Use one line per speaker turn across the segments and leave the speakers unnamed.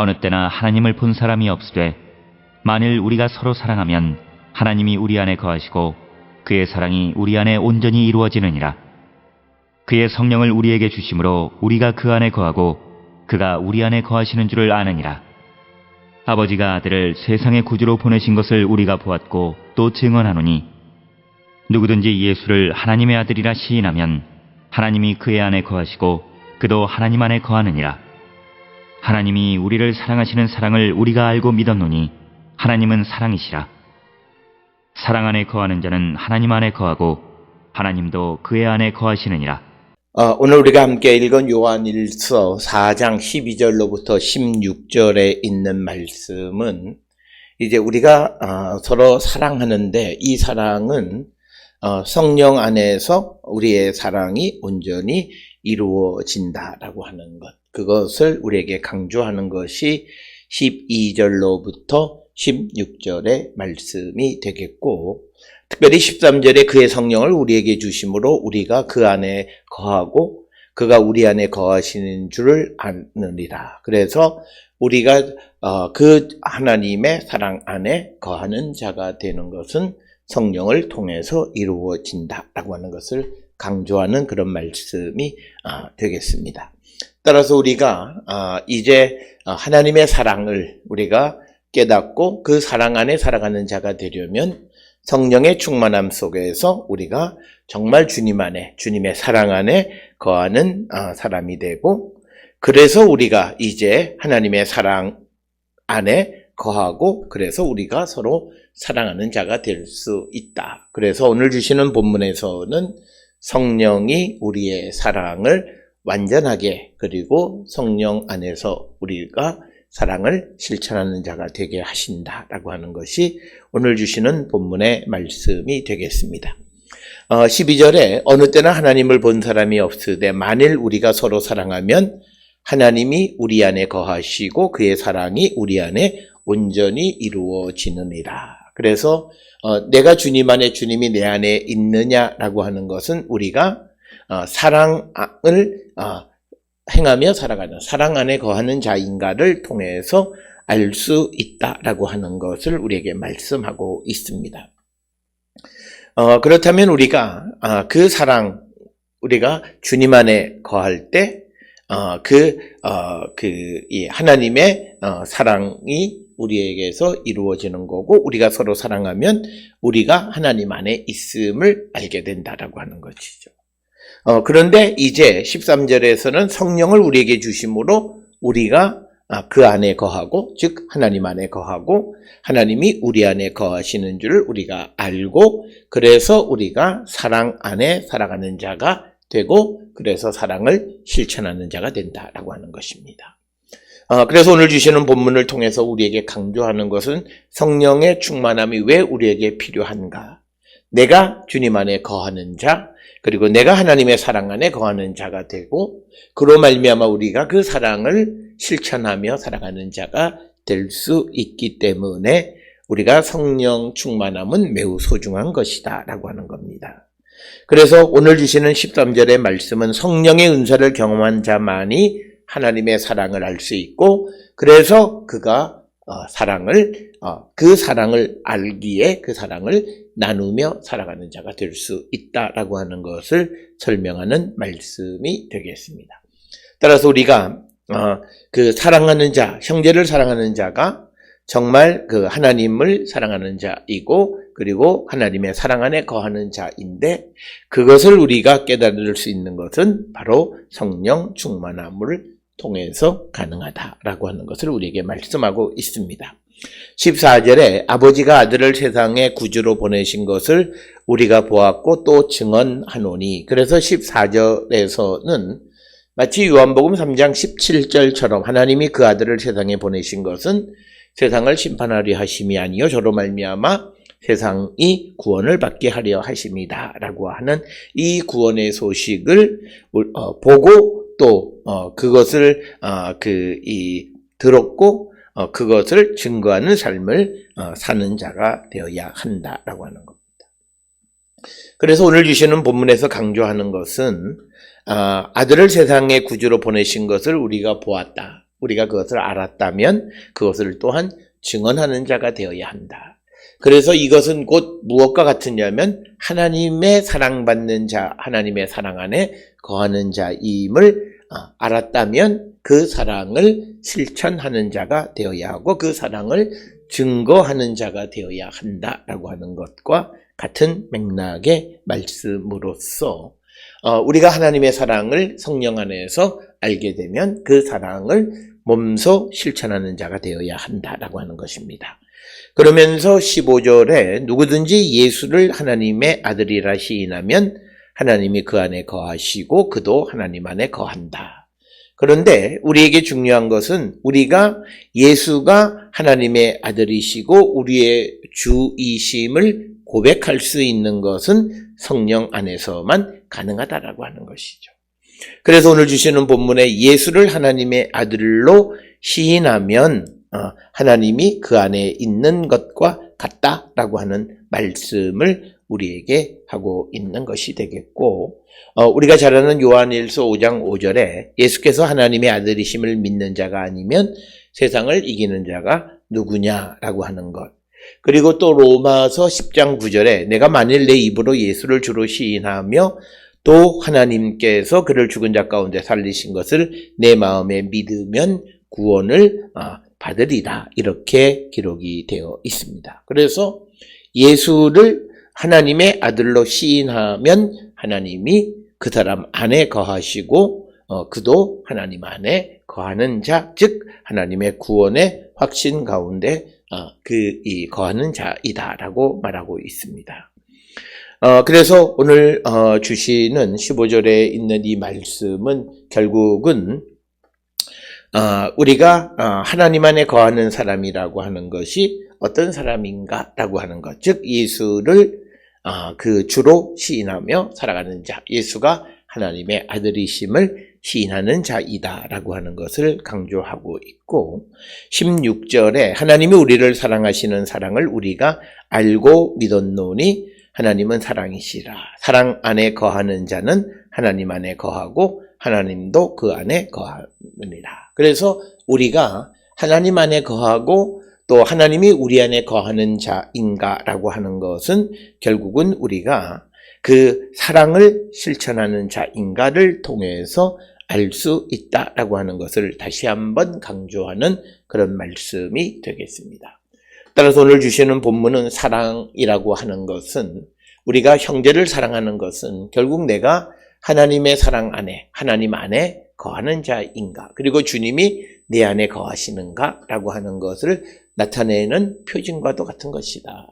어느 때나 하나님을 본 사람이 없으되 만일 우리가 서로 사랑하면 하나님이 우리 안에 거하시고 그의 사랑이 우리 안에 온전히 이루어지느니라. 그의 성령을 우리에게 주심으로 우리가 그 안에 거하고 그가 우리 안에 거하시는 줄을 아느니라. 아버지가 아들을 세상의 구주로 보내신 것을 우리가 보았고 또 증언하노니 누구든지 예수를 하나님의 아들이라 시인하면 하나님이 그의 안에 거하시고 그도 하나님 안에 거하느니라. 하나님이 우리를 사랑하시는 사랑을 우리가 알고 믿었노니 하나님은 사랑이시라. 사랑 안에 거하는 자는 하나님 안에 거하고 하나님도 그의 안에 거하시느니라.
오늘 우리가 함께 읽은 요한일서 4장 12절로부터 16절에 있는 말씀은 이제 우리가 서로 사랑하는데 이 사랑은 성령 안에서 우리의 사랑이 온전히 이루어진다라고 하는 것, 그것을 우리에게 강조하는 것이 12절로부터 16절의 말씀이 되겠고, 특별히 13절에 그의 성령을 우리에게 주심으로 우리가 그 안에 거하고 그가 우리 안에 거하시는 줄을 아느니라. 그래서 우리가 그 하나님의 사랑 안에 거하는 자가 되는 것은 성령을 통해서 이루어진다라고 하는 것을 강조하는 그런 말씀이 되겠습니다. 따라서 우리가 이제 하나님의 사랑을 우리가 깨닫고 그 사랑 안에 살아가는 자가 되려면 성령의 충만함 속에서 우리가 정말 주님 안에, 주님의 사랑 안에 거하는 사람이 되고, 그래서 우리가 이제 하나님의 사랑 안에 거하고 그래서 우리가 서로 사랑하는 자가 될 수 있다. 그래서 오늘 주시는 본문에서는 성령이 우리의 사랑을 완전하게, 그리고 성령 안에서 우리가 사랑을 실천하는 자가 되게 하신다라고 하는 것이 오늘 주시는 본문의 말씀이 되겠습니다. 12절에 어느 때나 하나님을 본 사람이 없으되 만일 우리가 서로 사랑하면 하나님이 우리 안에 거하시고 그의 사랑이 우리 안에 온전히 이루어지느니라. 그래서 내가 주님 안에, 주님이 내 안에 있느냐라고 하는 것은 우리가 사랑을 행하며 살아가는, 사랑 안에 거하는 자인가를 통해서 알 수 있다라고 하는 것을 우리에게 말씀하고 있습니다. 그렇다면 우리가 그 사랑, 우리가 주님 안에 거할 때 이 하나님의 사랑이 우리에게서 이루어지는 거고, 우리가 서로 사랑하면 우리가 하나님 안에 있음을 알게 된다라고 하는 것이죠. 그런데 이제 13절에서는 성령을 우리에게 주심으로 우리가 그 안에 거하고, 즉 하나님 안에 거하고 하나님이 우리 안에 거하시는 줄을 우리가 알고, 그래서 우리가 사랑 안에 살아가는 자가 되고 그래서 사랑을 실천하는 자가 된다라고 하는 것입니다. 그래서 오늘 주시는 본문을 통해서 우리에게 강조하는 것은 성령의 충만함이 왜 우리에게 필요한가? 내가 주님 안에 거하는 자, 그리고 내가 하나님의 사랑 안에 거하는 자가 되고, 그로 말미암아 우리가 그 사랑을 실천하며 살아가는 자가 될 수 있기 때문에 우리가 성령 충만함은 매우 소중한 것이다 라고 하는 겁니다. 그래서 오늘 주시는 13절의 말씀은 성령의 은사를 경험한 자만이 하나님의 사랑을 알 수 있고, 그래서 그가 그 사랑을 알기에 그 사랑을 나누며 살아가는 자가 될 수 있다라고 하는 것을 설명하는 말씀이 되겠습니다. 따라서 우리가 그 사랑하는 자, 형제를 사랑하는 자가 정말 그 하나님을 사랑하는 자이고, 그리고 하나님의 사랑 안에 거하는 자인데, 그것을 우리가 깨달을 수 있는 것은 바로 성령 충만함을 통해서 가능하다라고 하는 것을 우리에게 말씀하고 있습니다. 14절에 아버지가 아들을 세상에 구주로 보내신 것을 우리가 보았고 또 증언하노니, 그래서 14절에서는 마치 요한복음 3장 17절처럼 하나님이 그 아들을 세상에 보내신 것은 세상을 심판하려 하심이 아니요 저로 말미암아 세상이 구원을 받게 하려 하심이다 라고 하는 이 구원의 소식을 보고 또 그것을 들었고 그것을 증거하는 삶을 사는 자가 되어야 한다라고 하는 겁니다. 그래서 오늘 주시는 본문에서 강조하는 것은 아들을 세상에 구주로 보내신 것을 우리가 보았다. 우리가 그것을 알았다면 그것을 또한 증언하는 자가 되어야 한다. 그래서 이것은 곧 무엇과 같으냐면 하나님의 사랑받는 자, 하나님의 사랑 안에 거하는 자임을 알았다면 그 사랑을 실천하는 자가 되어야 하고 그 사랑을 증거하는 자가 되어야 한다라고 하는 것과 같은 맥락의 말씀으로서 우리가 하나님의 사랑을 성령 안에서 알게 되면 그 사랑을 몸소 실천하는 자가 되어야 한다라고 하는 것입니다. 그러면서 15절에 누구든지 예수를 하나님의 아들이라 시인하면 하나님이 그 안에 거하시고 그도 하나님 안에 거한다. 그런데 우리에게 중요한 것은 우리가 예수가 하나님의 아들이시고 우리의 주이심을 고백할 수 있는 것은 성령 안에서만 가능하다라고 하는 것이죠. 그래서 오늘 주시는 본문에 예수를 하나님의 아들로 시인하면 하나님이 그 안에 있는 것과 같다라고 하는 말씀을 우리에게 하고 있는 것이 되겠고, 우리가 잘 아는 요한일서 5장 5절에 예수께서 하나님의 아들이심을 믿는 자가 아니면 세상을 이기는 자가 누구냐라고 하는 것. 그리고 또 로마서 10장 9절에 내가 만일 내 입으로 예수를 주로 시인하며 또 하나님께서 그를 죽은 자 가운데 살리신 것을 내 마음에 믿으면 구원을 받으리라, 이렇게 기록이 되어 있습니다. 그래서 예수를 하나님의 아들로 시인하면 하나님이 그 사람 안에 거하시고 그도 하나님 안에 거하는 자, 즉 하나님의 구원의 확신 가운데 거하는 자이다라고 말하고 있습니다. 그래서 오늘 주시는 15절에 있는 이 말씀은 결국은 우리가 하나님 안에 거하는 사람이라고 하는 것이 어떤 사람인가라고 하는 것, 즉 예수를 그 주로 시인하며 살아가는 자, 예수가 하나님의 아들이심을 시인하는 자이다라고 하는 것을 강조하고 있고, 16절에 하나님이 우리를 사랑하시는 사랑을 우리가 알고 믿었노니 하나님은 사랑이시라. 사랑 안에 거하는 자는 하나님 안에 거하고 하나님도 그 안에 거하느니라. 그래서 우리가 하나님 안에 거하고 또 하나님이 우리 안에 거하는 자인가라고 하는 것은 결국은 우리가 그 사랑을 실천하는 자인가를 통해서 알 수 있다라고 하는 것을 다시 한번 강조하는 그런 말씀이 되겠습니다. 따라서 오늘 주시는 본문은 사랑이라고 하는 것은, 우리가 형제를 사랑하는 것은 결국 내가 하나님의 사랑 안에, 하나님 안에 거하는 자인가, 그리고 주님이 내 안에 거하시는가라고 하는 것을 나타내는 표징과도 같은 것이다.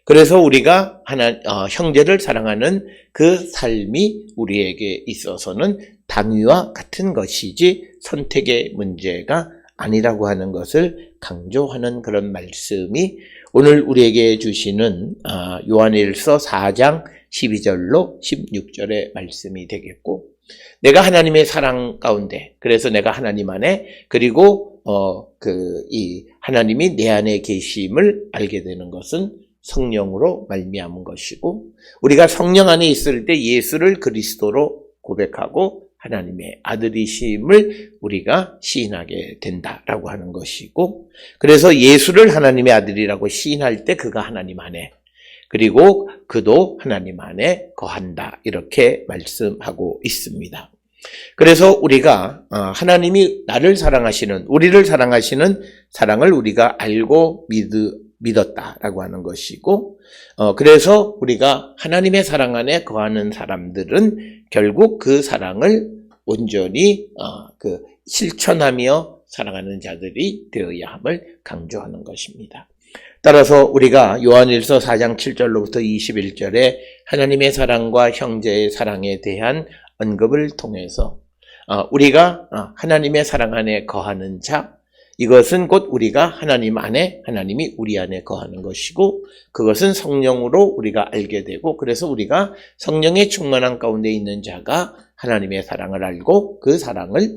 그래서 우리가 형제를 사랑하는 그 삶이 우리에게 있어서는 당위와 같은 것이지 선택의 문제가 아니라고 하는 것을 강조하는 그런 말씀이 오늘 우리에게 주시는 요한일서 4장 12절로 16절의 말씀이 되겠고, 내가 하나님의 사랑 가운데, 그래서 내가 하나님 안에, 그리고 이 하나님이 내 안에 계심을 알게 되는 것은 성령으로 말미암은 것이고, 우리가 성령 안에 있을 때 예수를 그리스도로 고백하고 하나님의 아들이심을 우리가 시인하게 된다라고 하는 것이고, 그래서 예수를 하나님의 아들이라고 시인할 때 그가 하나님 안에, 그리고 그도 하나님 안에 거한다, 이렇게 말씀하고 있습니다. 그래서 우리가 하나님이 나를 사랑하시는, 우리를 사랑하시는 사랑을 우리가 알고 믿었다라고 하는 것이고, 그래서 우리가 하나님의 사랑 안에 거하는 사람들은 결국 그 사랑을 온전히 실천하며 살아가는 자들이 되어야 함을 강조하는 것입니다. 따라서 우리가 요한일서 4장 7절로부터 21절에 하나님의 사랑과 형제의 사랑에 대한 언급을 통해서 우리가 하나님의 사랑 안에 거하는 자, 이것은 곧 우리가 하나님 안에, 하나님이 우리 안에 거하는 것이고, 그것은 성령으로 우리가 알게 되고, 그래서 우리가 성령의 충만한 가운데 있는 자가 하나님의 사랑을 알고 그 사랑을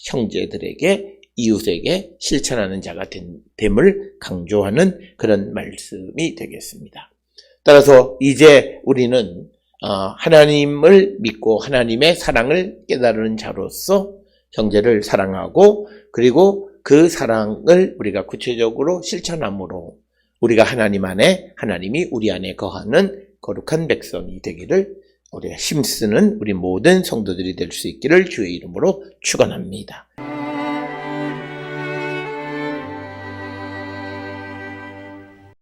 형제들에게, 이웃에게 실천하는 자가 됨을 강조하는 그런 말씀이 되겠습니다. 따라서 이제 우리는 하나님을 믿고 하나님의 사랑을 깨달은 자로서 형제를 사랑하고, 그리고 그 사랑을 우리가 구체적으로 실천함으로 우리가 하나님 안에, 하나님이 우리 안에 거하는 거룩한 백성이 되기를 우리가 힘쓰는 우리 모든 성도들이 될 수 있기를 주의 이름으로 축원합니다.